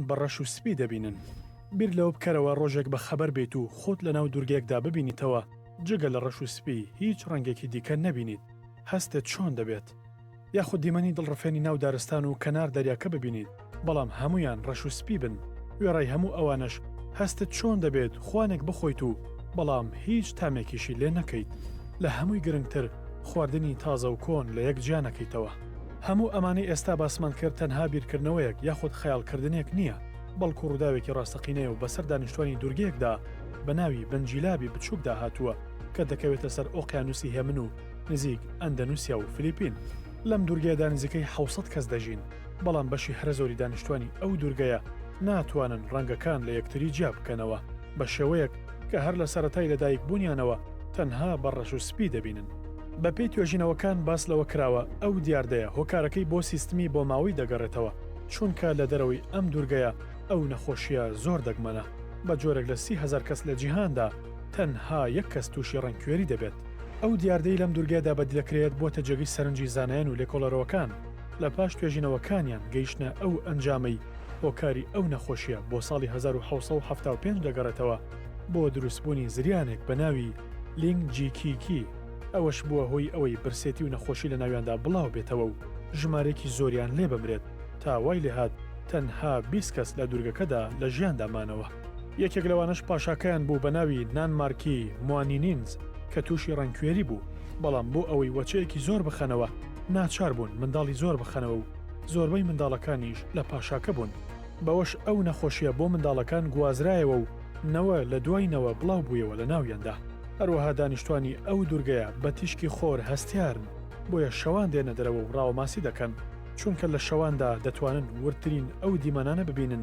بە ڕەش و سپی دەبینن. بیر لەوە بکەرەوە ڕۆژێک بە خەبەر بێت و خۆت لە ناو دوورگەیەکدا ببینیتەوە جگە لە ڕەش و سپی هیچ ڕەنگێکی دیکە نەبینیت، هەستت چۆن دەبێت؟ یاخود دیمەنی دڵڕفێنی ناو دارستان و کەنار دەریاکە ببینیت بەڵام هەمویان ڕەش و سپی بن، وێڕای هەموو ئەوانش هەستت چۆن دەبێت خوانێک بخۆیت و بەڵام هیچ تامێکیشی لێ نەکەیت. لە هەمووی گرنگتر خواردنی تازە و کۆن لە یەک جیا نەکەیتەوە. هەموو ئەمانەی ئێستا باسمان کرد تەنها بیرکردنەوەیەک یاخود خەیاڵکردنێک نییە، بەڵکو ڕووداوێکی ڕاستەقینەیە و بەسەر دانیشتوانی دوورگەیەکدا بە ناوی بنجیلابی بچووکدا هاتووە کە دەکەوێتە سەر ئۆقیانوسی هێمن و نزیک ئەندەنوسیا و فلیپین. لەم دوورگەیەدا نزیکەی 600 کەس دەژین، بەڵام بەشی هەرە زۆری دانیشتوانی ئەو دوورگەیە ناتوانن ڕەنگەکان لە یەکتری جیا بکەنەوە بە شێوەیەک کە هەر لە سەرەتای لەدایک بوونیانەوە تەنها بە ڕەش و سپی دەبینن. بە پێی توێژینەوەکان باس لەوە کراوە ئەو دیاردەیە هۆکارەکەی بۆ سیستمی بۆ ماوەی دەگەڕێتەوە، چونکە لە دەرەوەی ئەم دوورگەیە ئەو نەخۆشیە زۆر دەگمەنە. بە جۆرێک لە 30,000 کەس لە جیهاندا تەنها یەک کەس تووشی ڕەنگکوێری دەبێت. ئەو دیاردەی لەم دوورگەیەدا بەدیلەکرێت بۆتە جێگەی سەرنجی زانایان و لێکۆڵەرەوەکان لە پاش توێژینەوەکانیان گەیشتنە ئەو ئەنجامەی هۆکاری ئەو نەخۆشیە بۆ ساڵی 1975 دەگەڕێتەوە بۆ دروستبوونی زریانێک بە ناوی لینگجیکیکی. ئەوەش بووە هۆی ئەوەی برسێتی و نەخۆشی لە ناویاندا بڵاو بێتەوە و ژمارێکی زۆریان لێ بمرێت تا وای لێهات تەنها 20 کەس لە دوورگەکەدا لە ژیاندامانەوە. یەکێک لەوانش پاشاکەیان بوو بە ناوی نانمارکی موانینینز کە تووشی ڕەنگکوێری بوو، بەڵام بۆ ئەوەی وەچەیەکی زۆر بخەنەوە ناچار بوون منداڵی زۆر بخەنەوە و زۆربەی منداڵەکانیش لە پاشاکە بوون. بەوەش ئەو نەخۆشیە بۆ منداڵەکان گوازرایەوە و نەوە لە دوایینەوە بڵاو بوویەوە لە ناویاندا. هەروەها دانیشتوانی ئەو دوورگەیە بە تیشکی خۆر هەستیارن، بۆیە شەوان دێنە دەرەوە و ڕاوەماسی دەکەن، چونکە لە شەواندا دەتوانن ورترین ئەو دیمەنانە ببینن